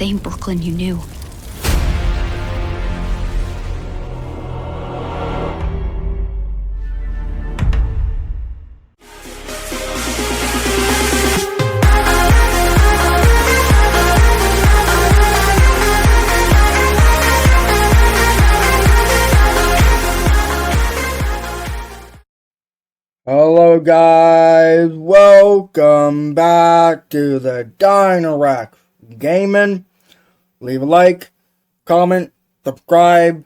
same Brooklyn you knew. Hello guys, welcome back to the Dinorex Gaming. Leave a like, comment, subscribe,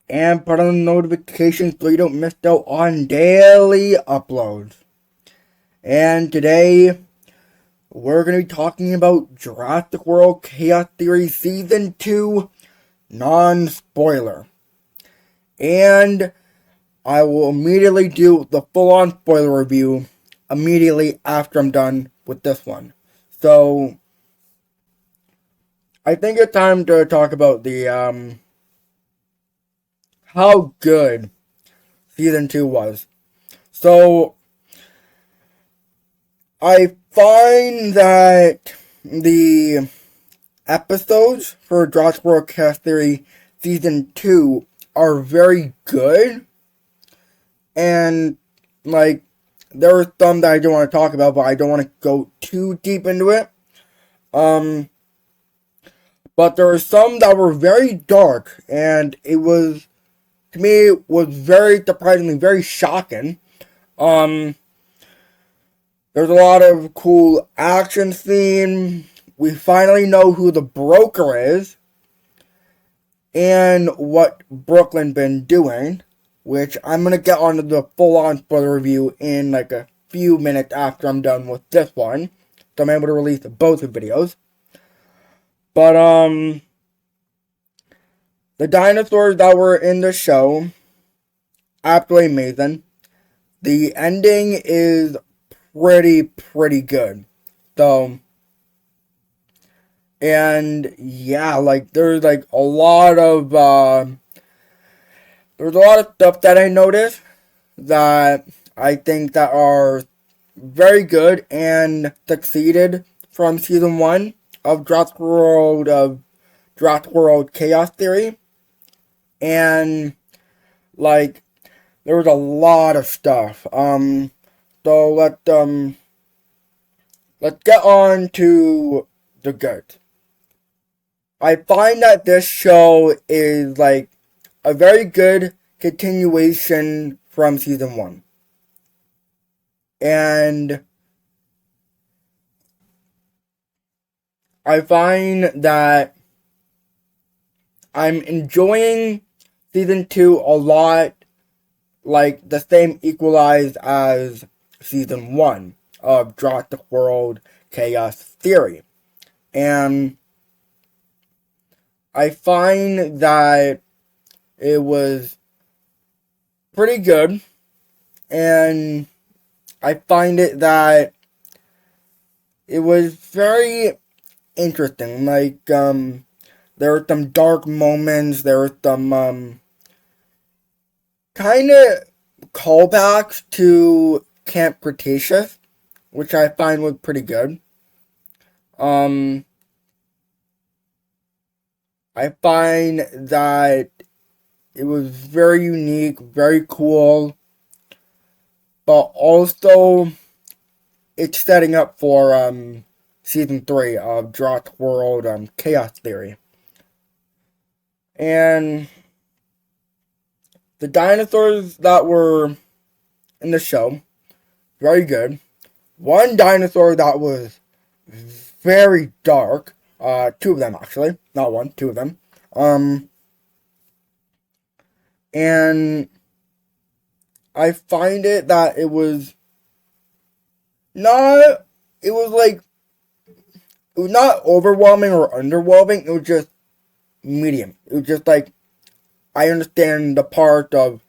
and put on notifications so you don't miss out on daily uploads. And today, we're going to be talking about Jurassic World Chaos Theory Season 2, non-spoiler. And I will immediately do the full-on spoiler review immediately after I'm done with this one. So, I think it's time to talk about the, how good Season 2 was. So, I find that the episodes for Jurassic World Chaos Theory Season 2 are very good. And, like, there are some that I don't want to talk about, but I don't want to go too deep into it. But there are some that were very dark, and it was, to me, it was very surprisingly, very shocking. There's a lot of cool action scenes. We finally know who the broker is, and what Brooklyn been doing, which I'm going to get onto the full-on spoiler review in like a few minutes after I'm done with this one. So I'm able to release both the videos. But, the dinosaurs that were in the show, absolutely amazing. The ending is pretty good. So, and yeah, like, there's like a lot of, there's a lot of stuff that I noticed that I think that are very good and succeeded from Season 1 of Jurassic World Chaos Theory. And, like, there was a lot of stuff. So let's get on to the good. I find that this show is, like, a very good continuation from Season 1. And I find that I'm enjoying Season 2 a lot, like the same equalized as Season 1 of Jurassic World Chaos Theory. And I find that it was pretty good, and I find it that it was very interesting. Like, there were some dark moments, there were some, kind of callbacks to Camp Cretaceous, which I find was pretty good. I find that it was very unique, very cool, but also it's setting up for Season 3 of Jurassic World Chaos Theory. And the dinosaurs that were in the show, very good. One dinosaur that was very dark, two of them actually, not one, two of them. And I find it that it was not, it was like, it was not overwhelming or underwhelming, it was just medium. It was just like, I understand the part of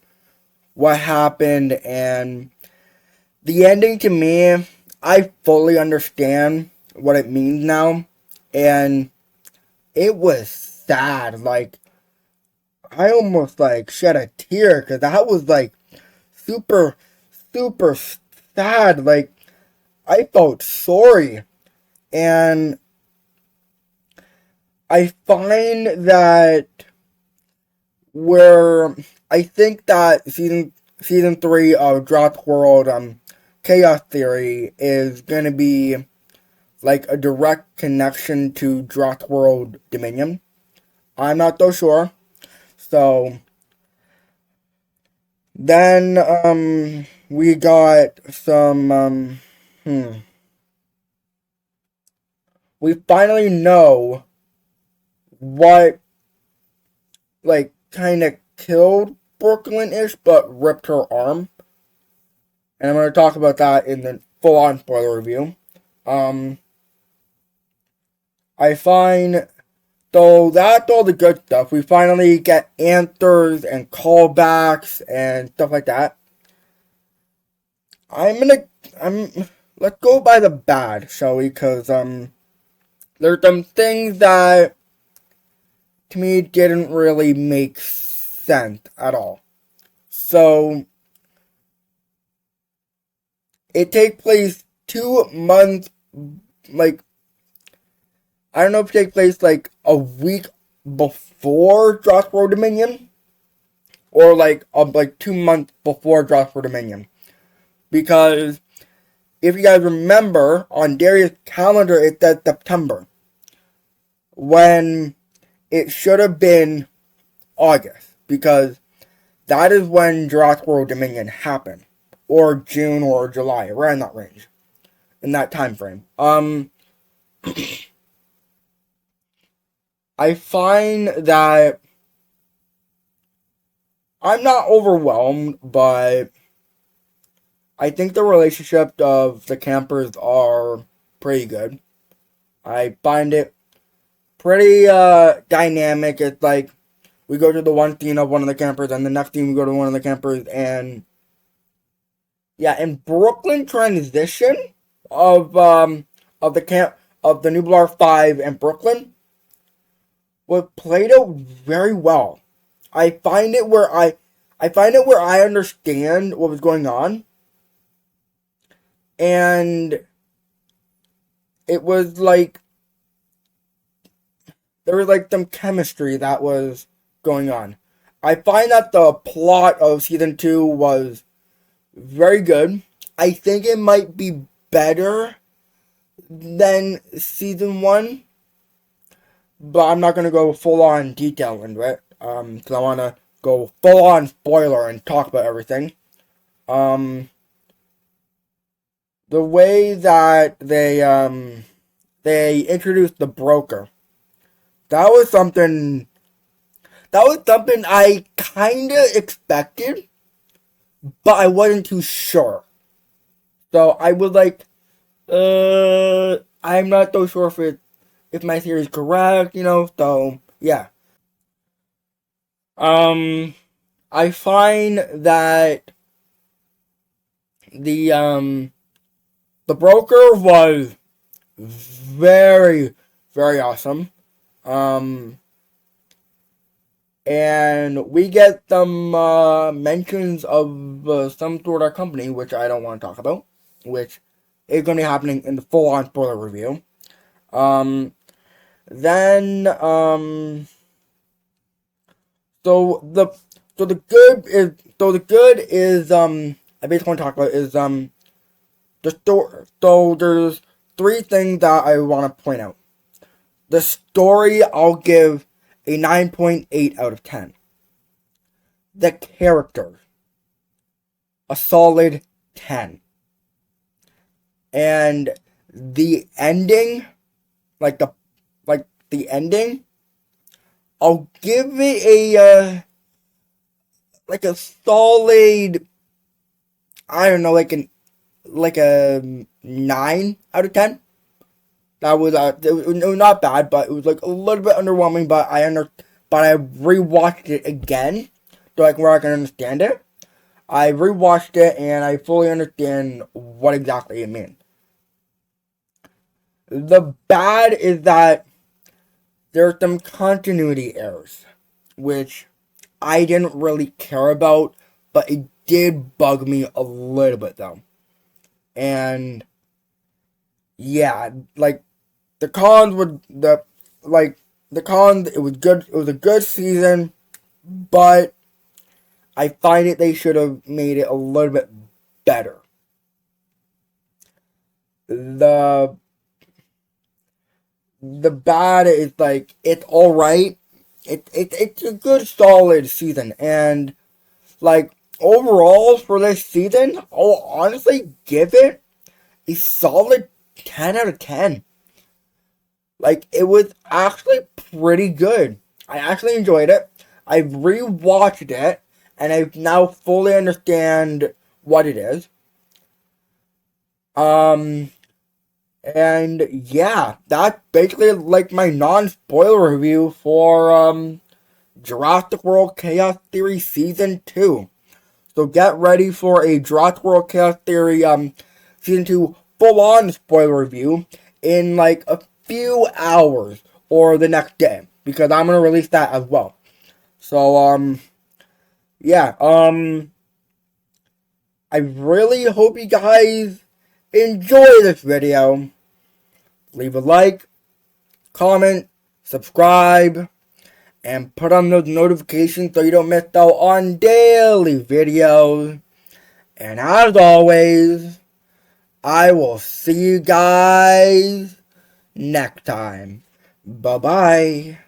what happened, and the ending to me, I fully understand what it means now, and it was sad. Like, I almost like shed a tear, because that was like super sad. Like, I felt sorry, and I find that where I think that season 3 of Jurassic World Chaos Theory is gonna be like a direct connection to Jurassic World Dominion. I'm not so sure. So then we got some we finally know what like kind of killed Brooklyn-ish but ripped her arm. And I'm going to talk about that in the full-on spoiler review. I find, though that's all the good stuff, we finally get answers and callbacks and stuff like that. Let's go by the bad, shall we? Because, there's some things that, to me, didn't really make sense at all. So, it takes place 2 months, like, I don't know if it takes place, like, a week before Jurassic World Dominion, or, like 2 months before Jurassic World Dominion. Because, if you guys remember, on Darius' calendar, it said September, when it should have been August, because that is when Jurassic World Dominion happened, or June or July, around that range, in that time frame. I find that I'm not overwhelmed, but I think the relationship of the campers are pretty good. I find it pretty dynamic. It's like we go to the one scene of one of the campers, and the next scene we go to one of the campers, and yeah, in Brooklyn transition of the camp of the Nublar 5 and Brooklyn was played out very well. I find it where I understand what was going on, and it was like there was like some chemistry that was going on. I find that the plot of season 2 was very good. I think it might be better than season 1, but I'm not gonna go full on detail into it. Because I want to go full on spoiler and talk about everything. The way that they introduced the broker, that was something I kind of expected, but I wasn't too sure. So I was like, I'm not so sure if my theory is correct, so yeah. I find that the broker was very, very awesome. And we get some mentions of some sort of company, which I don't want to talk about, which is going to be happening in the full-on spoiler review. Then, so the good is I basically want to talk about is the story. So there's 3 things that I want to point out. The story, I'll give a 9.8 out of 10. The characters, a solid 10. And the ending, like the ending, I'll give it a solid, I don't know, like a 9 out of 10. That was it was not bad, but it was like a little bit underwhelming. But I rewatched it again, so like where I can understand it. I rewatched it and I fully understand what exactly it means. The bad is that there are some continuity errors, which I didn't really care about, but it did bug me a little bit though. And yeah, like the cons would like the cons, it was good. It was a good season, but I find it they should have made it a little bit better. The the bad is like it's all right. It's a good solid season, and like overall for this season, I'll honestly give it a solid 10 out of 10. Like it was actually pretty good. I actually enjoyed it. I've rewatched it, and I now fully understand what it is. Um, and yeah, that's basically like my non-spoiler review for Jurassic World Chaos Theory Season 2. So get ready for a Jurassic World Chaos Theory Season 2 full-on spoiler review in like a few hours or the next day, because I'm gonna release that as well. So yeah, I really hope you guys enjoy this video. Leave a like, comment, subscribe, and put on those notifications so you don't miss out on daily videos. And as always, I will see you guys next time. Bye-bye.